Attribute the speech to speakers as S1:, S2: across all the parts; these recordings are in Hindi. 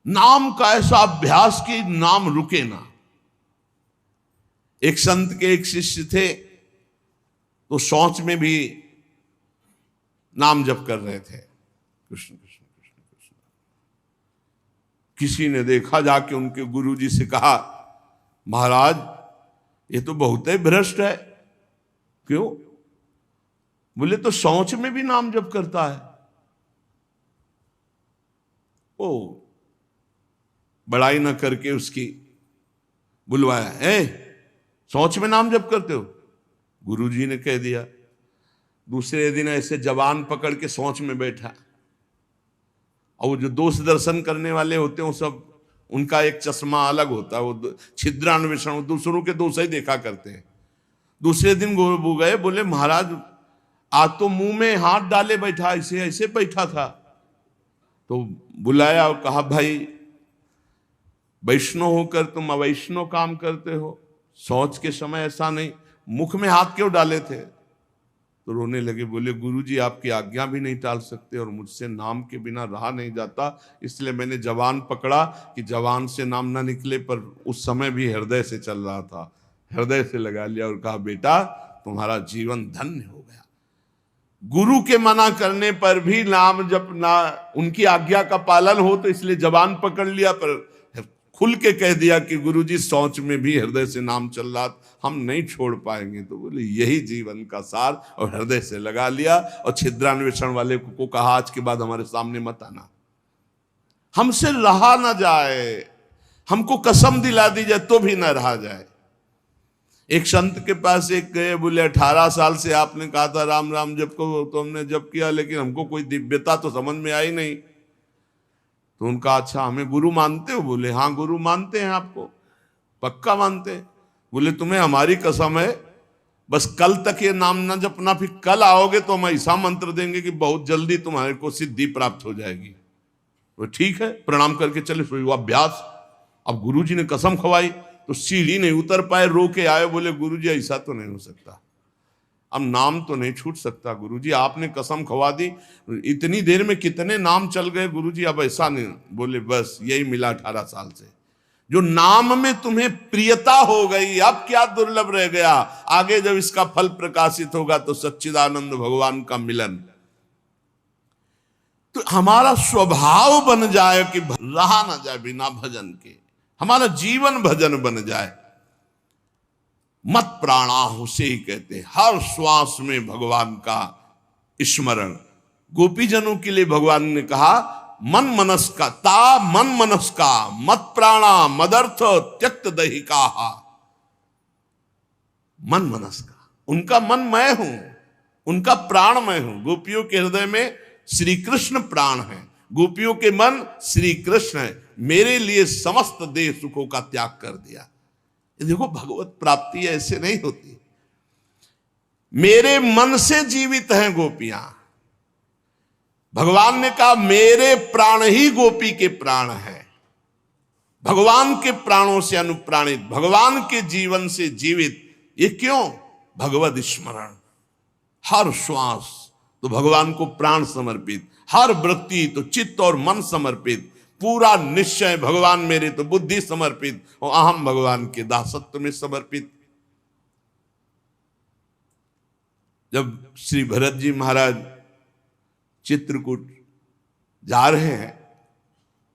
S1: नाम का ऐसा अभ्यास कि नाम रुके ना। एक संत के एक शिष्य थे, तो शौच में भी नाम जप कर रहे थे, कृष्ण कृष्ण कृष्ण कृष्ण। किसी ने देखा, जाके उनके गुरुजी से कहा, महाराज ये तो बहुत ही भ्रष्ट है। क्यों? बोले तो शौच में भी नाम जप करता है। ओ बड़ाई ना करके उसकी बुलवाया, शौच में नाम जप करते हो? गुरुजी ने कह दिया। दूसरे दिन ऐसे जवान पकड़ के शौच में बैठा, और वो जो दोष दर्शन करने वाले होते हैं वो सब, उनका एक चश्मा अलग होता है, वो छिद्रान्वेषण, दूसरों के दोष ही देखा करते हैं। दूसरे दिन वो गए, बोले महाराज आज तो मुंह में हाथ डाले बैठा, ऐसे ऐसे बैठा था। तो बुलाया और कहा, भाई वैष्णव होकर तुम अवैष्णव काम करते हो, शौच के समय ऐसा नहीं, मुख में हाथ क्यों डाले थे? तो रोने लगे, बोले गुरुजी आपकी आज्ञा भी नहीं टाल सकते, और मुझसे नाम के बिना रहा नहीं जाता, इसलिए मैंने जवान पकड़ा कि जवान से नाम ना निकले, पर उस समय भी हृदय से चल रहा था, हृदय से लगा लिया और कहा, बेटा तुम्हारा जीवन धन्य हो गया। गुरु के मना करने पर भी नाम जप ना, उनकी आज्ञा का पालन हो, तो इसलिए जवान पकड़ लिया, पर खुल के कह दिया कि गुरुजी शौच में भी हृदय से नाम चल रहा, हम नहीं छोड़ पाएंगे। तो बोले यही जीवन का सार, और हृदय से लगा लिया। और छिद्रान्वेषण वाले को कहा, आज के बाद हमारे सामने मत आना, हमसे रहा ना जाए, हमको कसम दिला दी जाए तो भी ना रहा जाए। एक संत के पास एक गए, बोले 18 साल से आपने कहा था राम राम जप को, तो हमने जप किया, लेकिन हमको कोई दिव्यता तो समझ में आई नहीं। तो उनका, अच्छा हमें गुरु मानते हो? बोले हाँ गुरु मानते हैं, आपको पक्का मानते हैं। बोले तुम्हें हमारी कसम है, बस कल तक ये नाम ना जपना, फिर कल आओगे तो हम ऐसा मंत्र देंगे कि बहुत जल्दी तुम्हारे को सिद्धि प्राप्त हो जाएगी। तो ठीक है, प्रणाम करके चले, वो अभ्यास। अब गुरुजी ने कसम खवाई तो सीढ़ी नहीं उतर पाए, रो के आए, बोले गुरुजी ऐसा तो नहीं हो सकता, अब नाम तो नहीं छूट सकता गुरुजी, आपने कसम खवा दी, इतनी देर में कितने नाम चल गए गुरुजी, अब ऐसा नहीं। बोले बस यही मिला 18 साल से, जो नाम में तुम्हें प्रियता हो गई, अब क्या दुर्लभ रह गया, आगे जब इसका फल प्रकाशित होगा तो सच्चिदानंद भगवान का मिलन। तो हमारा स्वभाव बन जाए कि रहा ना जाए बिना भजन के, हमारा जीवन भजन बन जाए। मत प्राणाहु से ही कहते हैं, हर श्वास में भगवान का स्मरण। गोपीजनों के लिए भगवान ने कहा, मन मनस का ता मन मनस का मत प्राणा मदर्थ त्यक्त दहिका। मन मनस का, उनका मन मैं हूं, उनका प्राण मैं हूं। गोपियों के हृदय में श्री कृष्ण प्राण है, गोपियों के मन श्री कृष्ण है। मेरे लिए समस्त देह सुखों का त्याग कर दिया। देखो भगवत प्राप्ति ऐसे नहीं होती, मेरे मन से जीवित हैं गोपियां। भगवान ने कहा मेरे प्राण ही गोपी के प्राण है, भगवान के प्राणों से अनुप्राणित, भगवान के जीवन से जीवित। ये क्यों? भगवद स्मरण। हर श्वास तो भगवान को प्राण समर्पित, हर वृत्ति तो चित्त और मन समर्पित, पूरा निश्चय भगवान मेरे तो बुद्धि समर्पित, और अहम भगवान के दासत्व में समर्पित। जब श्री भरत जी महाराज चित्रकूट जा रहे हैं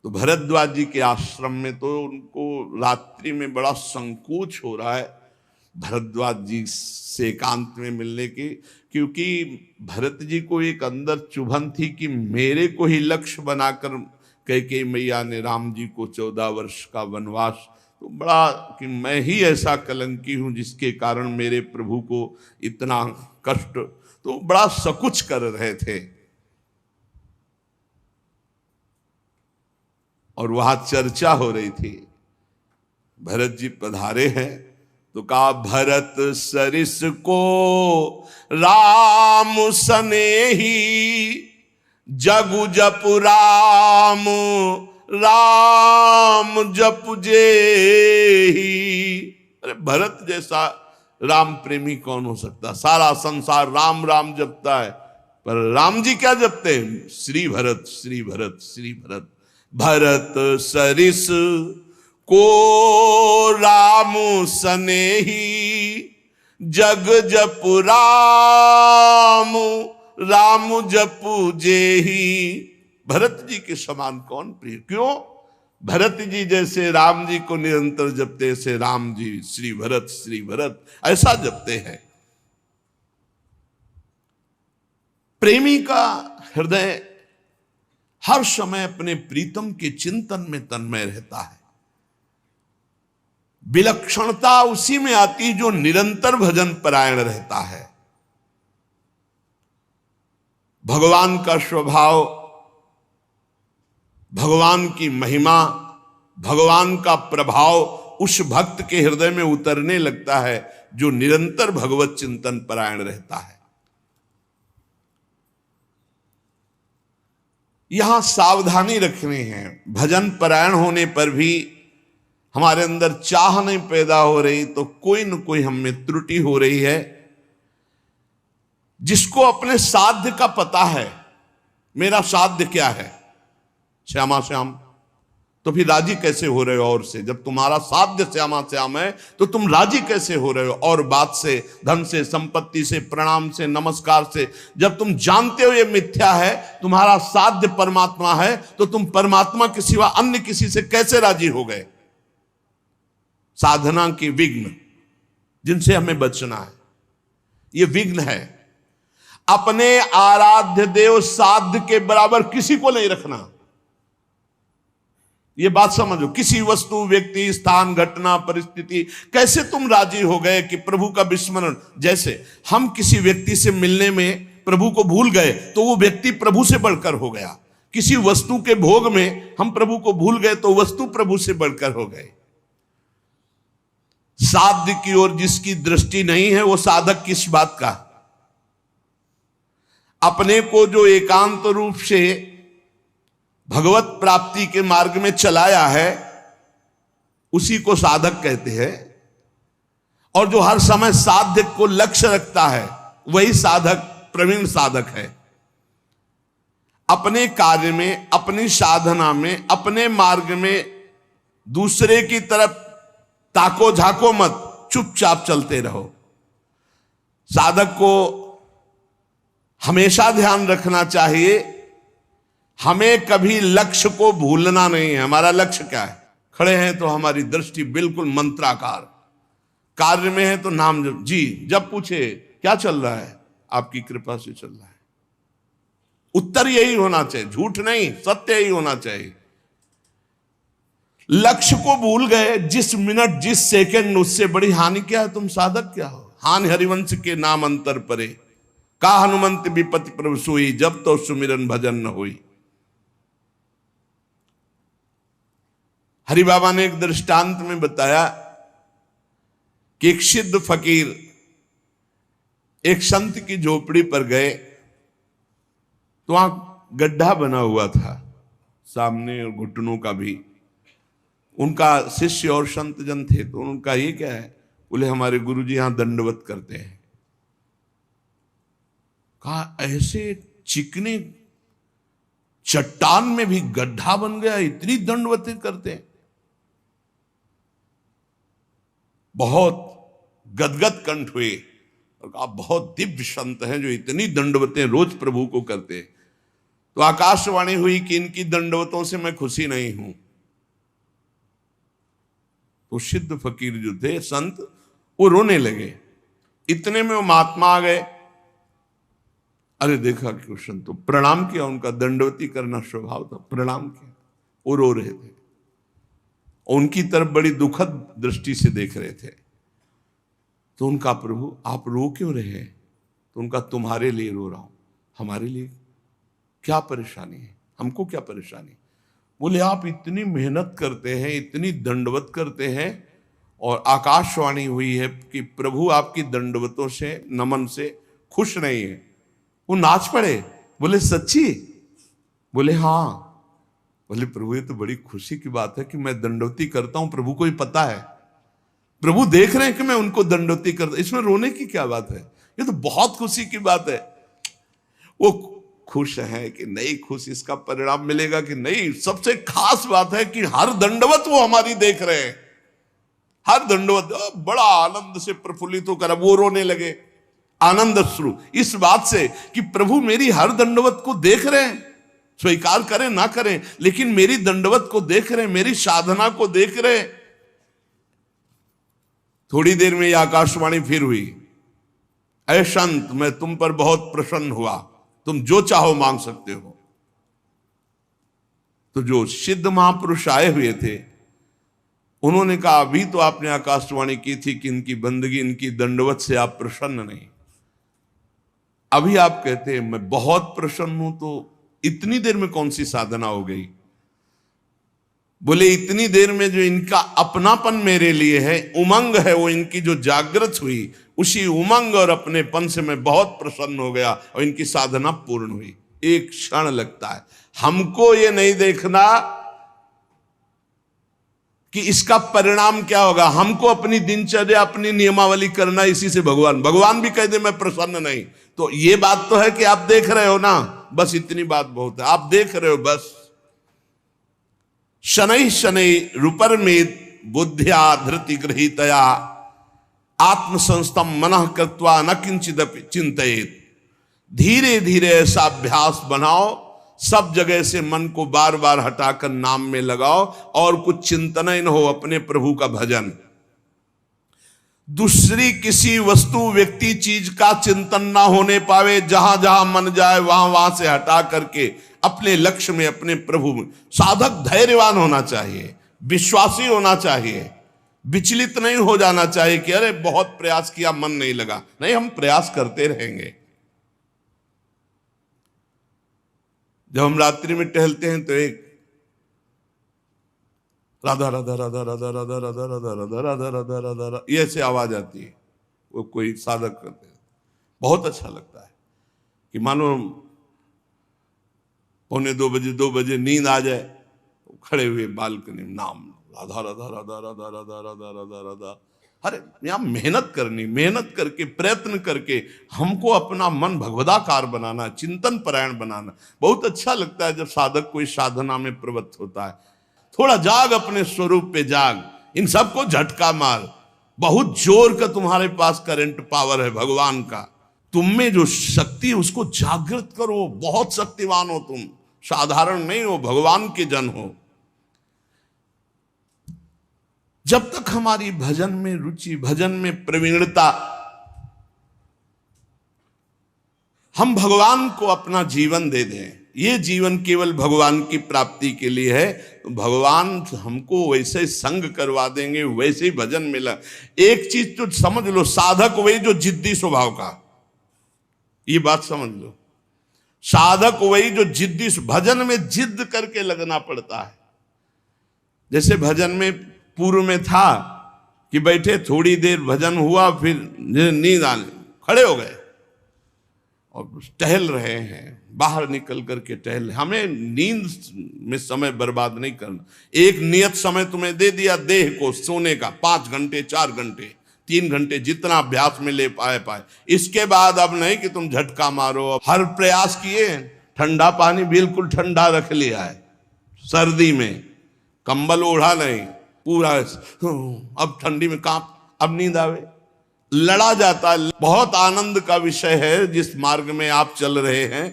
S1: तो भरद्वाज जी के आश्रम में तो उनको रात्रि में बड़ा संकोच हो रहा है भरद्वाज जी से एकांत में मिलने की, क्योंकि भरत जी को एक अंदर चुभन थी कि मेरे को ही लक्ष्य बनाकर कैकेयी मैया ने राम जी को 14 वर्ष का वनवास, तो बड़ा कि मैं ही ऐसा कलंकी हूं जिसके कारण मेरे प्रभु को इतना कष्ट, तो बड़ा सकुच कर रहे थे। और वहां चर्चा हो रही थी, भरत जी पधारे हैं तो कहा भरत सरिस को राम सनेही, जगु जप राम राम जप जेही। अरे भरत जैसा राम प्रेमी कौन हो सकता? सारा संसार राम राम जपता है, पर राम जी क्या जपते हैं? श्री भरत श्री भरत श्री भरत। भरत सरिस को राम सनेही, जग जपु राम राम जपु जेही। भरत जी के समान कौन प्रिय? क्यों? भरत जी जैसे राम जी को निरंतर जपते, ऐसे राम जी श्री भरत ऐसा जपते हैं। प्रेमी का हृदय हर समय अपने प्रीतम के चिंतन में तन्मय रहता है। विलक्षणता उसी में आती जो निरंतर भजन परायण रहता है। भगवान का स्वभाव, भगवान की महिमा, भगवान का प्रभाव उस भक्त के हृदय में उतरने लगता है जो निरंतर भगवत चिंतन परायण रहता है। यहां सावधानी रखनी है। भजन परायण होने पर भी हमारे अंदर चाह नहीं पैदा हो रही तो कोई न कोई हम में त्रुटि हो रही है। जिसको अपने साध्य का पता है, मेरा साध्य क्या है, श्यामा श्याम, तो फिर राजी कैसे हो रहे हो और से? जब तुम्हारा साध्य श्यामा श्याम है तो तुम राजी कैसे हो रहे हो और बात से, धन से, संपत्ति से, प्रणाम से, नमस्कार से? जब तुम जानते हो ये मिथ्या है, तुम्हारा साध्य परमात्मा है, तो तुम परमात्मा के सिवा अन्य किसी से कैसे राजी हो गए? साधना की विघ्न जिनसे हमें बचना है, ये विघ्न है। अपने आराध्य देव साध्य के बराबर किसी को नहीं रखना। ये बात समझो। किसी वस्तु, व्यक्ति, स्थान, घटना, परिस्थिति, कैसे तुम राजी हो गए कि प्रभु का विस्मरण? जैसे हम किसी व्यक्ति से मिलने में प्रभु को भूल गए तो वो व्यक्ति प्रभु से बढ़कर हो गया। किसी वस्तु के भोग में हम प्रभु को भूल गए तो वस्तु प्रभु से बढ़कर हो गए। साध्य की ओर जिसकी दृष्टि नहीं है वो साधक किस बात का? अपने को जो एकांत रूप से भगवत प्राप्ति के मार्ग में चलाया है उसी को साधक कहते हैं। और जो हर समय साध्य को लक्ष्य रखता है वही साधक, प्रवीण साधक है। अपने कार्य में, अपनी साधना में, अपने मार्ग में दूसरे की तरफ ताको झाको मत, चुपचाप चलते रहो। साधक को हमेशा ध्यान रखना चाहिए, हमें कभी लक्ष्य को भूलना नहीं है। हमारा लक्ष्य क्या है? खड़े हैं तो हमारी दृष्टि बिल्कुल मंत्राकार, कार्य में है तो नाम जप। जी जब पूछे क्या चल रहा है, आपकी कृपा से चल रहा है। उत्तर यही होना चाहिए, झूठ नहीं, सत्य यही होना चाहिए। लक्ष्य को भूल गए जिस मिनट, जिस सेकंड, उससे बड़ी हानि क्या है? तुम साधक क्या हो? हानि हरिवंश के नाम अंतर परे, का हनुमंत विपत्ति प्रभु सोई, जब तो सुमिरन भजन न हुई। हरि बाबा ने एक दृष्टांत में बताया कि एक सिद्ध फकीर एक संत की झोपड़ी पर गए तो वहां गड्ढा बना हुआ था सामने और घुटनों का भी। उनका शिष्य और संत जन थे तो उनका ये क्या है? बोले हमारे गुरुजी यहां दंडवत करते हैं। कहा ऐसे चिकने चट्टान में भी गड्ढा बन गया, इतनी दंडवतें करते हैं? बहुत गदगद कंठ हुए और कहा बहुत दिव्य संत हैं जो इतनी दंडवतें रोज प्रभु को करते हैं। तो आकाशवाणी हुई कि इनकी दंडवतों से मैं खुशी नहीं हूं। तो सिद्ध फकीर जो थे, संत, वो रोने लगे। इतने में वो महात्मा आ गए। अरे देखा कृष्ण तो प्रणाम किया, उनका दंडवती करना स्वभाव था, प्रणाम किया। वो रो रहे थे, उनकी तरफ बड़ी दुखद दृष्टि से देख रहे थे। तो उनका प्रभु आप रो क्यों रहे हैं? तो उनका तुम्हारे लिए रो रहा हूं। हमारे लिए क्या परेशानी है? हमको क्या परेशानी? बोले आप इतनी मेहनत करते हैं, इतनी दंडवत करते हैं और आकाशवाणी हुई है कि प्रभु आपकी दंडवतों से, नमन से खुश नहीं है। वो नाच पड़े। बोले सच्ची? बोले हाँ। बोले प्रभु ये तो बड़ी खुशी की बात है कि मैं दंडवती करता हूं, प्रभु को ही पता है, प्रभु देख रहे हैं कि मैं उनको दंडवती करता, इसमें रोने की क्या बात है? ये तो बहुत खुशी की बात है। वो खुश है कि नहीं खुश, इसका परिणाम मिलेगा कि नहीं। सबसे खास बात है कि हर दंडवत वो हमारी देख रहे हैं, हर दंडवत बड़ा आनंद से प्रफुल्लित होकर, अब वो रोने लगे आनंद अश्रु इस बात से कि प्रभु मेरी हर दंडवत को देख रहे हैं, स्वीकार करें ना करें लेकिन मेरी दंडवत को देख रहे हैं, मेरी साधना को देख रहे हैं। थोड़ी देर में यह आकाशवाणी फिर हुई, ऐ संत मैं तुम पर बहुत प्रसन्न हुआ, तुम जो चाहो मांग सकते हो। तो जो सिद्ध महापुरुष आए हुए थे उन्होंने कहा अभी तो आपने आकाशवाणी की थी कि इनकी बंदगी, इनकी दंडवत से आप प्रसन्न नहीं, अभी आप कहते हैं मैं बहुत प्रसन्न हूं, तो इतनी देर में कौन सी साधना हो गई? बोले इतनी देर में जो इनका अपनापन मेरे लिए है, उमंग है, वो इनकी जो जागृत हुई, उसी उमंग और अपनेपन से मैं बहुत प्रसन्न हो गया और इनकी साधना पूर्ण हुई। एक क्षण लगता है, हमको ये नहीं देखना कि इसका परिणाम क्या होगा, हमको अपनी दिनचर्या अपनी नियमावली करना, इसी से भगवान भी कह दे मैं प्रसन्न नहीं, तो ये बात तो है कि आप देख रहे हो ना, बस इतनी बात बहुत है, आप देख रहे हो बस। शनै शनै रूपरमेत बुद्ध्या धृति गृहीतया आत्म संस्तम मनः कृत्वा न किंचित चिंतयेत। धीरे धीरे ऐसा अभ्यास बनाओ, सब जगह से मन को बार बार हटाकर नाम में लगाओ और कुछ चिंतन ही न हो, अपने प्रभु का भजन। दूसरी किसी वस्तु व्यक्ति चीज का चिंतन ना होने पावे, जहां जहां मन जाए वहां वहां से हटा करके अपने लक्ष्य में, अपने प्रभु में। साधक धैर्यवान होना चाहिए, विश्वासी होना चाहिए, विचलित नहीं हो जाना चाहिए कि अरे बहुत प्रयास किया मन नहीं लगा। नहीं, हम प्रयास करते रहेंगे। जब हम रात्रि में टहलते हैं तो एक राधा राधा राधा राधा राधा राधा राधा राधा राधा राधा राधा राधा ये ऐसे आवाज आती है, वो कोई साधक करते हैं, बहुत अच्छा लगता है कि मानो 1:45 बजे नींद आ जाए, खड़े हुए बालकनी में नाम राधा राधा राधा राधा राधा राधा राधा राधा। अरे यहां मेहनत करनी, मेहनत करके प्रयत्न करके हमको अपना मन भगवदाकार बनाना, चिंतन परायण बनाना। बहुत अच्छा लगता है जब साधक कोई साधना में प्रवृत्त होता है। थोड़ा जाग, अपने स्वरूप पे जाग, इन सबको झटका मार। बहुत जोर का तुम्हारे पास करंट पावर है भगवान का, तुम में जो शक्ति है उसको जागृत करो। बहुत शक्तिवान हो तुम, साधारण नहीं हो, भगवान के जन हो। जब तक हमारी भजन में रुचि, भजन में प्रवीणता, हम भगवान को अपना जीवन दे दें, ये जीवन केवल भगवान की प्राप्ति के लिए है, तो भगवान हमको वैसे संग करवा देंगे, वैसे ही भजन मिला। एक चीज तो समझ लो, साधक वही जो जिद्दी स्वभाव का, ये बात समझ लो, साधक वही जो जिद्दी, भजन में जिद करके लगना पड़ता है। जैसे भजन में पूर्व में था कि बैठे थोड़ी देर भजन हुआ, फिर नींद आने, खड़े हो गए और टहल रहे हैं, बाहर निकल करके टहल। हमें नींद में समय बर्बाद नहीं करना। एक नियत समय तुम्हें दे दिया देह को सोने का, 5 घंटे 4 घंटे 3 घंटे, जितना अभ्यास में ले पाए। इसके बाद अब नहीं कि तुम झटका मारो। हर प्रयास किए, ठंडा पानी बिल्कुल ठंडा रख लिया है, सर्दी में कंबल ओढ़ा नहीं, पूरा अब ठंडी में कांप, अब नींद आवे, लड़ा जाता है। बहुत आनंद का विषय है जिस मार्ग में आप चल रहे हैं।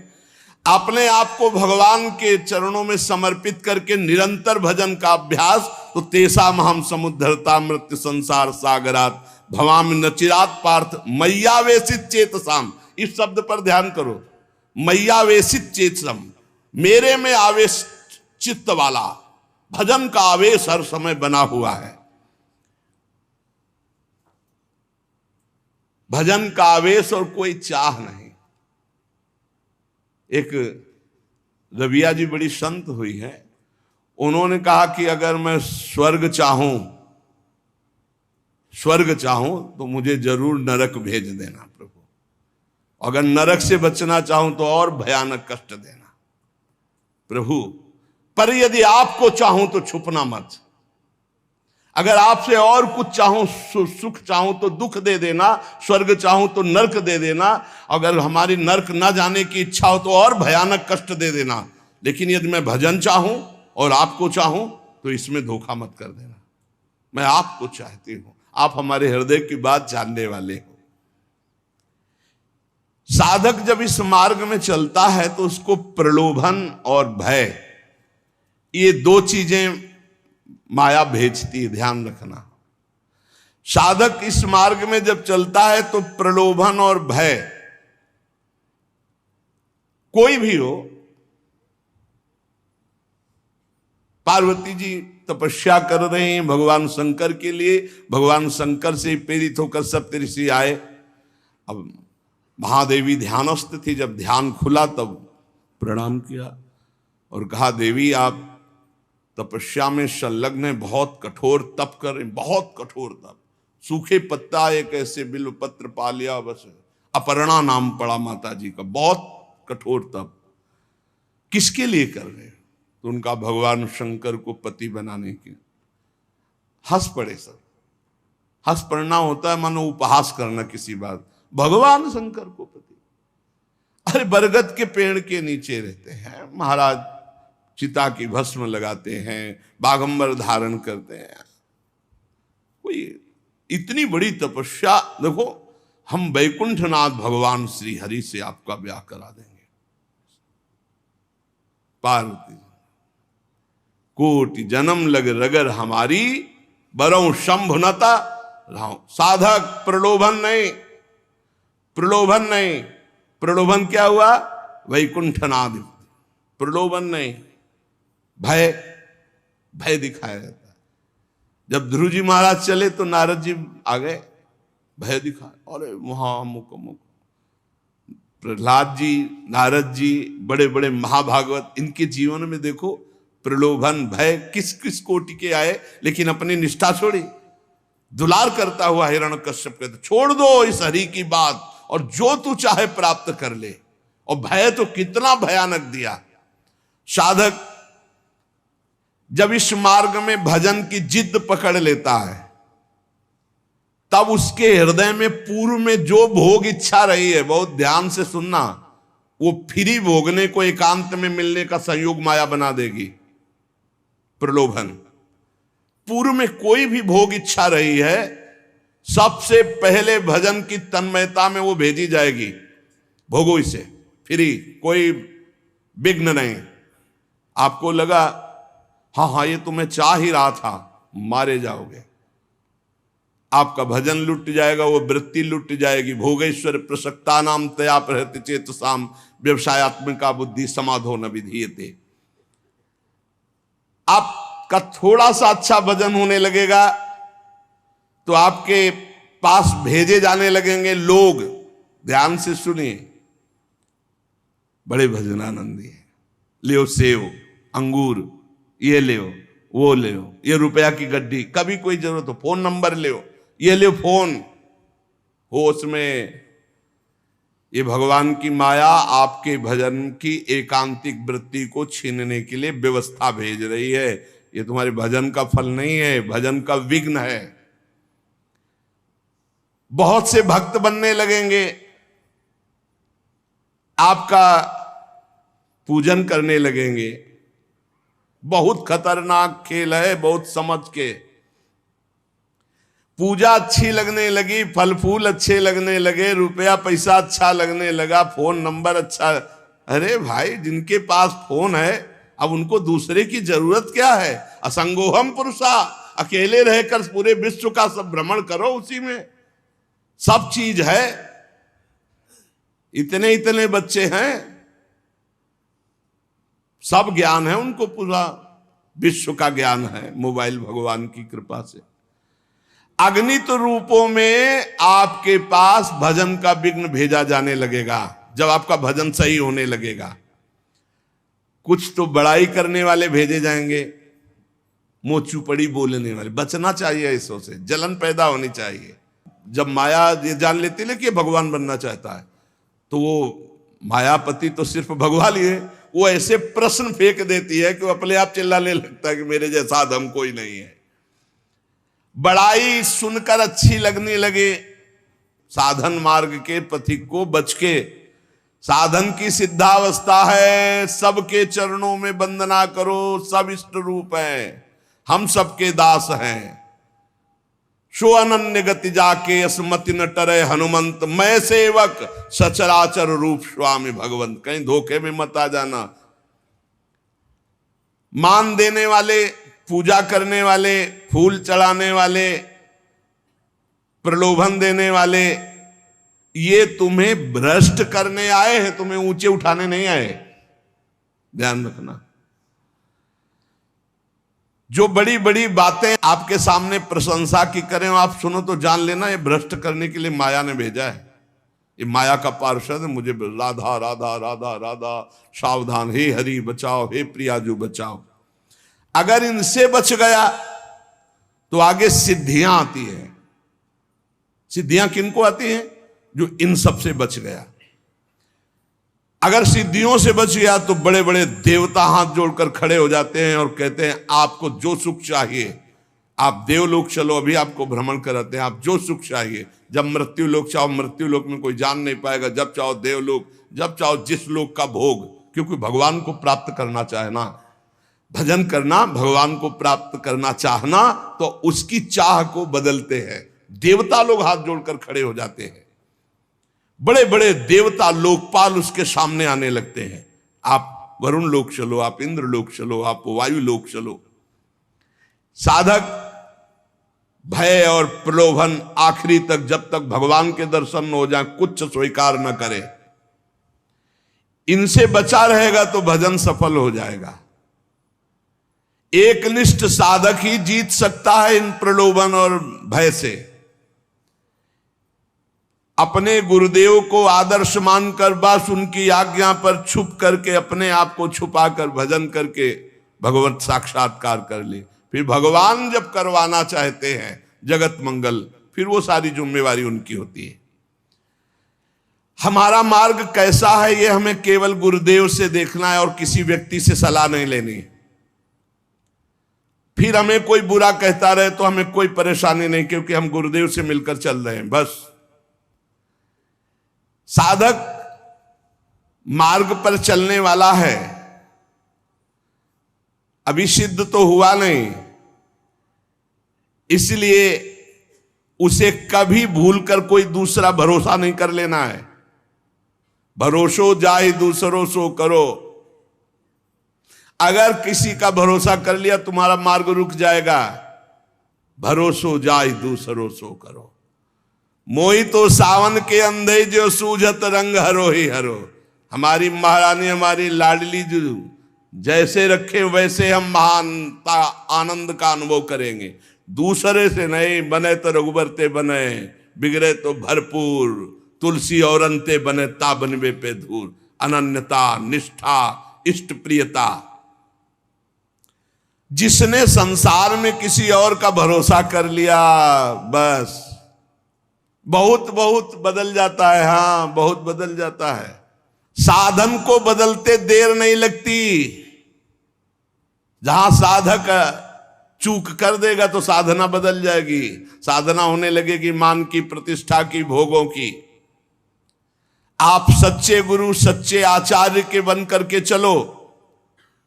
S1: अपने आप को भगवान के चरणों में समर्पित करके निरंतर भजन का अभ्यास, तो तेषाम हम समुद्धरता मृत्यु संसार सागरात भवामि न चिरात पार्थ मय्यावेशित चेतसाम। इस शब्द पर ध्यान करो, मय्यावेशित चेतसम, मेरे में आवेश चित्त वाला। भजन का आवेश हर समय बना हुआ है, भजन का आवेश और कोई चाह नहीं। एक रविया जी बड़ी संत हुई है, उन्होंने कहा कि अगर मैं स्वर्ग चाहूं तो मुझे जरूर नरक भेज देना प्रभु, अगर नरक से बचना चाहूं तो और भयानक कष्ट देना प्रभु, पर यदि आपको चाहूं तो छुपना मत। अगर आपसे और कुछ चाहूं, सुख चाहूं तो दुख दे देना, स्वर्ग चाहूं तो नरक दे देना, अगर हमारी नरक ना जाने की इच्छा हो तो और भयानक कष्ट दे देना, लेकिन यदि मैं भजन चाहूं और आपको चाहूं तो इसमें धोखा मत कर देना। मैं आपको चाहती हूं, आप हमारे हृदय की बात जानने वाले हो। साधक जब इस मार्ग में चलता है तो उसको प्रलोभन और भय, ये दो चीजें माया भेजती है, ध्यान रखना। साधक इस मार्ग में जब चलता है तो प्रलोभन और भय, कोई भी हो, पार्वती जी तपस्या कर रहे हैं भगवान शंकर के लिए, भगवान शंकर से प्रेरित होकर सप्तऋषि आए। अब महादेवी ध्यानस्थ थी, जब ध्यान खुला तब प्रणाम किया और कहा, देवी आप तपस्या में संलग्न है, बहुत कठोर तप कर रहे, बहुत कठोर तप, सूखे पत्ता एक ऐसे बिल्व पत्र पा लिया, बस अपर्णा नाम पड़ा माता जी का, बहुत कठोर तप, किसके लिए कर रहे हैं? तो उनका भगवान शंकर को पति बनाने के। हंस पड़े सब। हंस पड़ना होता है मानो उपहास करना किसी बात, भगवान शंकर को पति। अरे बरगद के पेड़ के नीचे रहते हैं महाराज, चिता की भस्म लगाते हैं, बागंबर धारण करते हैं, कोई इतनी बड़ी तपस्या। देखो, हम वैकुंठनाथ भगवान श्री हरि से आपका ब्याह करा देंगे। पार्वती, कोटि जन्म लग रगर हमारी, बरौ शंभुनता राव। साधक प्रलोभन नहीं, प्रलोभन नहीं। प्रलोभन क्या हुआ? वैकुंठनाथ। प्रलोभन नहीं, भय, भय दिखाया जाता है। जब ध्रुव जी महाराज चले तो नारद जी आ गए, भय दिखा, अरे मुख प्रहलाद जी, नारद जी, बड़े बड़े महाभागवत, इनके जीवन में देखो प्रलोभन भय किस किस कोटि के आए, लेकिन अपनी निष्ठा छोड़ी। दुलार करता हुआ हिरण्यकश्यप कहते, छोड़ दो इस हरि की बात और जो तू चाहे प्राप्त कर ले। और भय तो कितना भयानक दिया। साधक जब इस मार्ग में भजन की जिद पकड़ लेता है, तब उसके हृदय में पूर्व में जो भोग इच्छा रही है, बहुत ध्यान से सुनना, वो फ्री भोगने को एकांत में मिलने का संयोग माया बना देगी। प्रलोभन, पूर्व में कोई भी भोग इच्छा रही है, सबसे पहले भजन की तन्मयता में वो भेजी जाएगी। भोगो इसे, फ्री, कोई विघ्न नहीं। आपको लगा हाँ ये तो मैं चाह ही रहा था, मारे जाओगे। आपका भजन लुट जाएगा, वो वृत्ति लुट जाएगी। भोगेश्वर प्रसक्ता नाम तया प्रहृति चेतसाम व्यवसायत्मिका बुद्धि समाधो न विधीयते। आपका थोड़ा सा अच्छा भजन होने लगेगा तो आपके पास भेजे जाने लगेंगे लोग। ध्यान से सुनिए, बड़े भजनानंदी है, ले सेव अंगूर, ये ले, वो ले, ये रुपया की गड्डी, कभी कोई जरूरत हो फोन नंबर ले, ये ले फोन हो, उसमें ये भगवान की माया आपके भजन की एकांतिक वृत्ति को छीनने के लिए व्यवस्था भेज रही है। ये तुम्हारे भजन का फल नहीं है, भजन का विघ्न है। बहुत से भक्त बनने लगेंगे, आपका पूजन करने लगेंगे। बहुत खतरनाक खेल है, बहुत समझ के। पूजा अच्छी लगने लगी, फल फूल अच्छे लगने लगे, रुपया पैसा अच्छा लगने लगा, फोन नंबर अच्छा। अरे भाई, जिनके पास फोन है अब उनको दूसरे की जरूरत क्या है? असंगोहम पुरुषा, अकेले रहकर पूरे विश्व का सब भ्रमण करो, उसी में सब चीज है। इतने इतने बच्चे हैं, सब ज्ञान है उनको, पूरा विश्व का ज्ञान है मोबाइल भगवान की कृपा से। अगणित रूपों में आपके पास भजन का विघ्न भेजा जाने लगेगा जब आपका भजन सही होने लगेगा। कुछ तो बड़ाई करने वाले भेजे जाएंगे, मोचू पड़ी बोलने वाले। बचना चाहिए इसों से, जलन पैदा होनी चाहिए। जब माया ये जान लेती है कि भगवान बनना चाहता है, तो वो मायापति तो सिर्फ भगवान ही है, वो ऐसे प्रश्न फेंक देती है कि वो अपने आप चिल्लाने लगता है कि मेरे जैसा अधम कोई नहीं है। बड़ाई सुनकर अच्छी लगने लगे, साधन मार्ग के पथिक को बच के, साधन की सिद्धावस्था है, सबके चरणों में वंदना करो, सब इष्ट रूप है, हम सबके दास हैं। शो अनन्य गति जाके असमति न टरे हनुमंत, मैं सेवक सचराचर रूप स्वामी भगवंत। कहीं धोखे में मत आ जाना। मान देने वाले, पूजा करने वाले, फूल चढ़ाने वाले, प्रलोभन देने वाले, ये तुम्हें भ्रष्ट करने आए हैं, तुम्हें ऊंचे उठाने नहीं आए। ध्यान रखना। जो बड़ी बड़ी बातें आपके सामने प्रशंसा की करें, आप सुनो तो जान लेना ये भ्रष्ट करने के लिए माया ने भेजा है। ये माया का पार्षद है। मुझे राधा राधा राधा राधा, सावधान, हे हरि बचाओ, हे प्रियाजू बचाओ। अगर इनसे बच गया तो आगे सिद्धियां आती हैं। सिद्धियां किनको आती हैं? जो इन सब से बच गया। अगर सिद्धियों से बच गया तो बड़े बड़े देवता हाथ जोड़कर खड़े हो जाते हैं और कहते हैं आपको जो सुख चाहिए, आप देवलोक चलो, अभी आपको भ्रमण कराते हैं, आप जो सुख चाहिए। जब मृत्यु लोक चाहो, मृत्यु लोक में कोई जान नहीं पाएगा। जब चाहो देवलोक, जब चाहो जिस लोक का भोग, क्योंकि भगवान को प्राप्त करना चाहना, भजन करना, भगवान को प्राप्त करना चाहना, तो उसकी चाह को बदलते हैं। देवता लोग हाथ जोड़कर खड़े हो जाते हैं। बड़े बड़े देवता लोकपाल उसके सामने आने लगते हैं। आप वरुण लोक चलो, आप इंद्र लोक चलो, आप वायु लोक चलो। साधक भय और प्रलोभन आखिरी तक, जब तक भगवान के दर्शन न हो जाए, कुछ स्वीकार न करे। इनसे बचा रहेगा तो भजन सफल हो जाएगा। एकनिष्ठ साधक ही जीत सकता है इन प्रलोभन और भय से। अपने गुरुदेव को आदर्श मानकर बस उनकी आज्ञा पर छुप करके, अपने आप को छुपाकर भजन करके भगवत साक्षात्कार कर ले। फिर भगवान जब करवाना चाहते हैं जगत मंगल, फिर वो सारी जिम्मेवारी उनकी होती है। हमारा मार्ग कैसा है ये हमें केवल गुरुदेव से देखना है और किसी व्यक्ति से सलाह नहीं लेनी है। फिर हमें कोई बुरा कहता रहे तो हमें कोई परेशानी नहीं, क्योंकि हम गुरुदेव से मिलकर चल रहे हैं। बस साधक मार्ग पर चलने वाला है, अभी सिद्ध तो हुआ नहीं, इसलिए उसे कभी भूलकर कोई दूसरा भरोसा नहीं कर लेना है। भरोसो जाहि दूसरों सो करो। अगर किसी का भरोसा कर लिया तुम्हारा मार्ग रुक जाएगा। भरोसो जाहि दूसरों सो करो। मोही तो सावन के अंधे जो सूझत रंग हरो ही हरो। हमारी महारानी, हमारी लाडली जो जैसे रखे वैसे हम महानता आनंद का अनुभव करेंगे। दूसरे से नहीं, बने तो रघुबर ते बने, बिगड़े तो भरपूर, तुलसी और अंते बने ता बनवे पे धूर। अनन्यता, निष्ठा, इष्ट प्रियता। जिसने संसार में किसी और का भरोसा कर लिया, बस बहुत बहुत बदल जाता है। हाँ, बहुत बदल जाता है। साधन को बदलते देर नहीं लगती। जहां साधक चूक कर देगा तो साधना बदल जाएगी। साधना होने लगेगी मान की, प्रतिष्ठा की, भोगों की। आप सच्चे गुरु, सच्चे आचार्य के बन करके चलो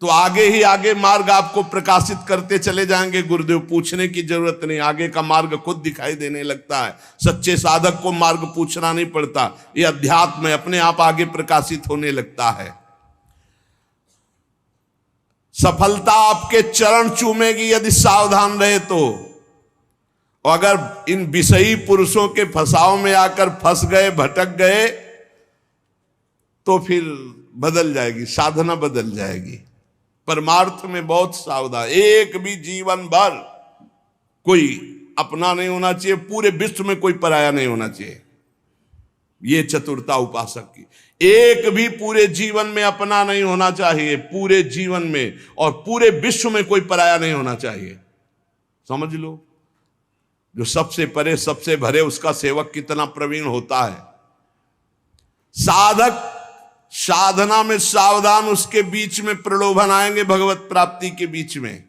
S1: तो आगे ही आगे मार्ग आपको प्रकाशित करते चले जाएंगे। गुरुदेव पूछने की जरूरत नहीं, आगे का मार्ग खुद दिखाई देने लगता है। सच्चे साधक को मार्ग पूछना नहीं पड़ता। ये अध्यात्म है, अपने आप आगे प्रकाशित होने लगता है। सफलता आपके चरण चूमेगी यदि सावधान रहे तो। और अगर इन विषयी पुरुषों के फंसाव में आकर फंस गए, भटक गए, तो फिर बदल जाएगी, साधना बदल जाएगी। परमार्थ में बहुत सावधान। एक भी जीवन भर कोई अपना नहीं होना चाहिए, पूरे विश्व में कोई पराया नहीं होना चाहिए। ये चतुरता उपासक की। एक भी पूरे जीवन में अपना नहीं होना चाहिए, पूरे जीवन में, और पूरे विश्व में कोई पराया नहीं होना चाहिए। समझ लो, जो सबसे परे सबसे भरे उसका सेवक कितना प्रवीण होता है। साधक साधना में सावधान, उसके बीच में प्रलोभन आएंगे, भगवत प्राप्ति के बीच में।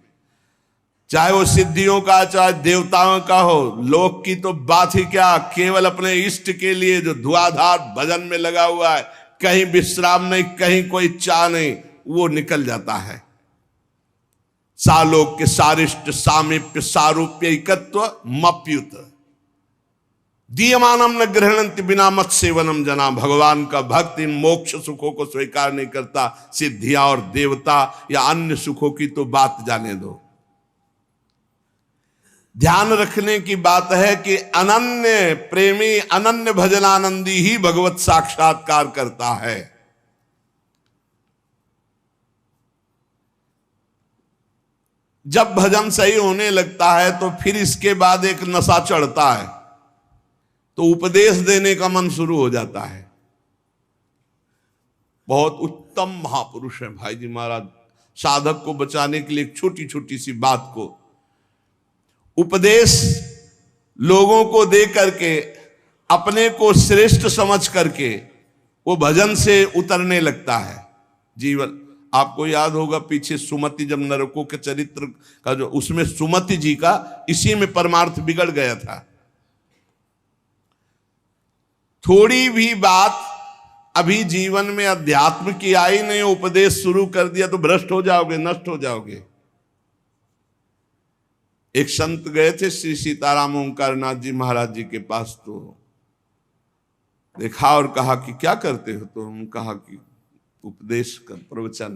S1: चाहे वो सिद्धियों का चाहे देवताओं का हो, लोक की तो बात ही क्या, केवल अपने इष्ट के लिए जो धुआंधार भजन में लगा हुआ है, कहीं विश्राम नहीं, कहीं कोई चाह नहीं, वो निकल जाता है। सालोक के सारिष्ट सामीप्य सारूप्य एकत्व मप्युत दीयमानम न गृहणंति बिना मत सेवनम जना। भगवान का भक्त इन मोक्ष सुखों को स्वीकार नहीं करता, सिद्धियां और देवता या अन्य सुखों की तो बात जाने दो। ध्यान रखने की बात है कि अनन्य प्रेमी अनन्य भजनानंदी ही भगवत साक्षात्कार करता है। जब भजन सही होने लगता है तो फिर इसके बाद एक नशा चढ़ता है, तो उपदेश देने का मन शुरू हो जाता है। बहुत उत्तम महापुरुष है भाई जी महाराज, साधक को बचाने के लिए एक छोटी छोटी सी बात को उपदेश लोगों को दे करके अपने को श्रेष्ठ समझ करके वो भजन से उतरने लगता है। जीवन आपको याद होगा पीछे सुमति जब नरकों के चरित्र का जो उसमें सुमति जी का इसी में परमार्थ बिगड़ गया था। थोड़ी भी बात अभी जीवन में अध्यात्म की आई नहीं, उपदेश शुरू कर दिया तो भ्रष्ट हो जाओगे, नष्ट हो जाओगे। एक संत गए थे श्री सीताराम ओंकार नाथ जी महाराज जी के पास, तो देखा और कहा कि क्या करते हो? तो हम कहा कि उपदेश कर प्रवचन।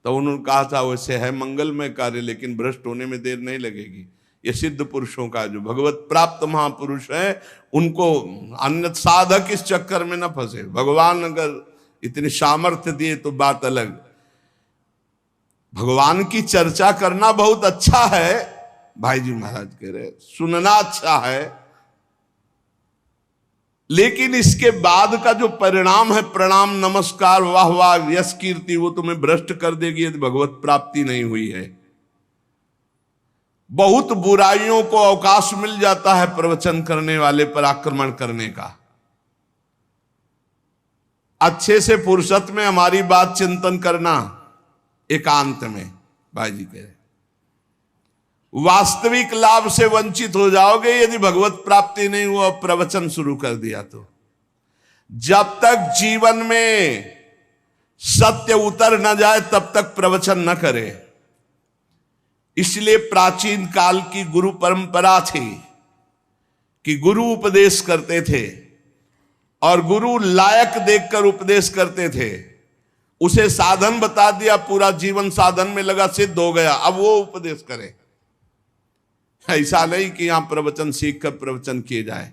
S1: तो उन्होंने कहा था वैसे है मंगलमय कार्य, लेकिन भ्रष्ट होने में देर नहीं लगेगी। ये सिद्ध पुरुषों का जो भगवत प्राप्त महापुरुष है, उनको अन्य साधक इस चक्कर में न फंसे। भगवान अगर इतनी सामर्थ्य दिए तो बात अलग। भगवान की चर्चा करना बहुत अच्छा है, भाई जी महाराज कह रहे सुनना अच्छा है, लेकिन इसके बाद का जो परिणाम है, प्रणाम नमस्कार वाह वाह यश कीर्ति, वो तुम्हें भ्रष्ट कर देगी यदि भगवत प्राप्ति नहीं हुई है। बहुत बुराइयों को अवकाश मिल जाता है प्रवचन करने वाले पर आक्रमण करने का। अच्छे से फुर्सत में हमारी बात चिंतन करना, एकांत में। भाई जी कह रहे वास्तविक लाभ से वंचित हो जाओगे यदि भगवत प्राप्ति नहीं हुआ, प्रवचन शुरू कर दिया तो। जब तक जीवन में सत्य उतर न जाए तब तक प्रवचन न करे। इसलिए प्राचीन काल की गुरु परंपरा थी कि गुरु उपदेश करते थे और गुरु लायक देखकर उपदेश करते थे। उसे साधन बता दिया, पूरा जीवन साधन में लगा, सिद्ध हो गया, अब वो उपदेश करे। ऐसा नहीं कि यहां प्रवचन सीख कर प्रवचन किए जाए।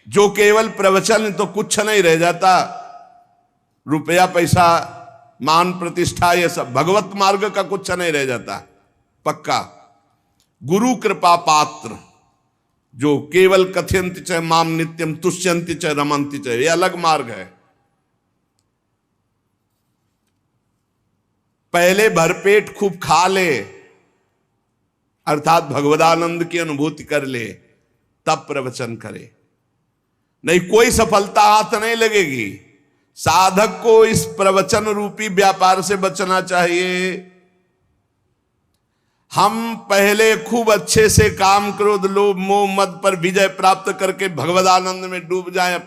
S1: जो केवल प्रवचन तो कुछ नहीं रह जाता, रुपया पैसा मान प्रतिष्ठा ये सब, भगवत मार्ग का कुछ नहीं रह जाता पक्का। गुरु कृपा पात्र जो केवल कथयंति च माम नित्यम तुष्यंति च रमंति च, ये अलग मार्ग है। पहले भरपेट खूब खा ले, अर्थात भगवदानंद की अनुभूति कर ले, तब प्रवचन करे, नहीं कोई सफलता हाथ नहीं लगेगी। साधक को इस प्रवचन रूपी व्यापार से बचना चाहिए। हम पहले खूब अच्छे से काम क्रोध लोभ मोह मद पर विजय प्राप्त करके भगवदानंद में डूब जाएं,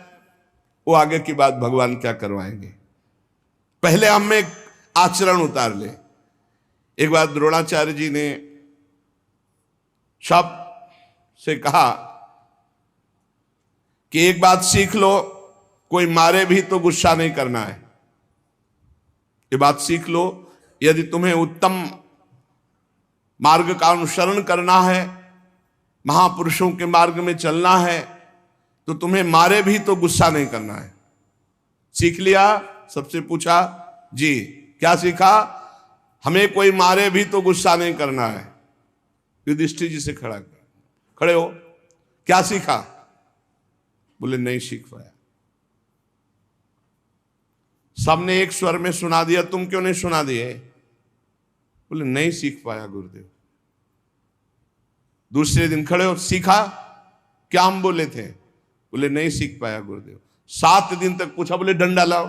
S1: वो आगे की बात भगवान क्या करवाएंगे। पहले हम में आचरण उतार ले। एक बार द्रोणाचार्य जी ने शब से कहा कि एक बात सीख लो, कोई मारे भी तो गुस्सा नहीं करना है। ये बात सीख लो, यदि तुम्हें उत्तम मार्ग का अनुसरण करना है, महापुरुषों के मार्ग में चलना है, तो तुम्हें मारे भी तो गुस्सा नहीं करना है। सीख लिया? सबसे पूछा जी क्या सीखा? हमें कोई मारे भी तो गुस्सा नहीं करना है। युधिष्ठिर जी से खड़े हो, क्या सीखा? बोले नहीं सीख पाया। सबने एक स्वर में सुना दिया, तुम क्यों नहीं सुना दिए? बोले नहीं सीख पाया गुरुदेव। दूसरे दिन खड़े हो, सीखा? क्या हम बोले थे? बोले नहीं सीख पाया गुरुदेव। 7 दिन तक पूछा, बोले डंडा लाओ,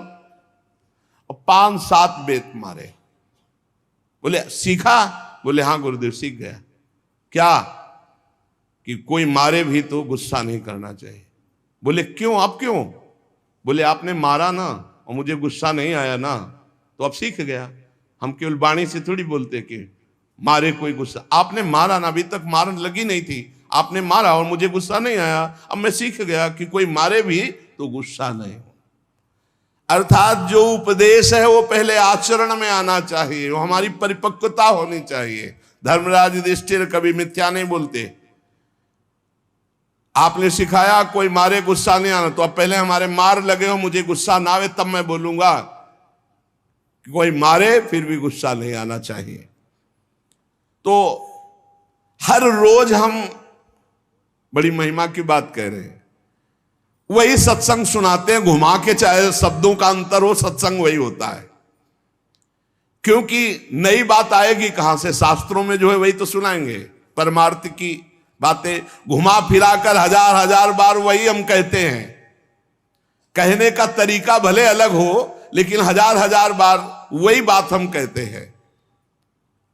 S1: और 5-7 बेत मारे। बोले सीखा? बोले हाँ गुरुदेव सीख गया। क्या? कि कोई मारे भी तो गुस्सा नहीं करना चाहिए। बोले क्यों? आप क्यों? बोले आपने मारा ना और मुझे गुस्सा नहीं आया ना, तो अब सीख गया। हम केवल वाणी से थोड़ी बोलते कि मारे कोई गुस्सा, आपने मारा ना, अभी तक मारन लगी नहीं थी, आपने मारा और मुझे गुस्सा नहीं आया, अब मैं सीख गया कि कोई मारे भी तो गुस्सा नहीं हो। अर्थात जो उपदेश है वो पहले आचरण में आना चाहिए, वो हमारी परिपक्वता होनी चाहिए। धर्मराज युधिष्ठिर कभी मिथ्या नहीं बोलते। आपने सिखाया कोई मारे गुस्सा नहीं आना, तो अब पहले हमारे मार लगे हो, मुझे गुस्सा ना आवे तब मैं बोलूंगा। कोई मारे फिर भी गुस्सा नहीं आना चाहिए। तो हर रोज हम बड़ी महिमा की बात कह रहे हैं, वही सत्संग सुनाते हैं घुमा के, चाहे शब्दों का अंतर हो, सत्संग वही होता है। क्योंकि नई बात आएगी कहां से? शास्त्रों में जो है वही तो सुनाएंगे। परमार्थ की बातें घुमा फिरा कर हजार हजार बार वही हम कहते हैं। कहने का तरीका भले अलग हो, लेकिन हजार हजार बार वही बात हम कहते हैं।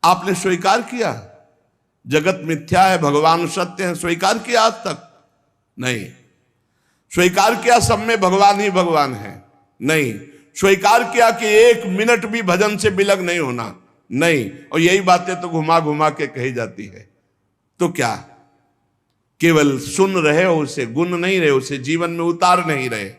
S1: आपने स्वीकार किया जगत मिथ्या है, भगवान सत्य है? स्वीकार किया आज तक? नहीं। स्वीकार किया सब में भगवान ही भगवान है? नहीं। स्वीकार किया कि एक मिनट भी भजन से बिलग नहीं होना? नहीं। और यही बातें तो घुमा घुमा के कही जाती है। तो क्या केवल सुन रहे हो, उसे गुण नहीं रहे, उसे जीवन में उतार नहीं रहे?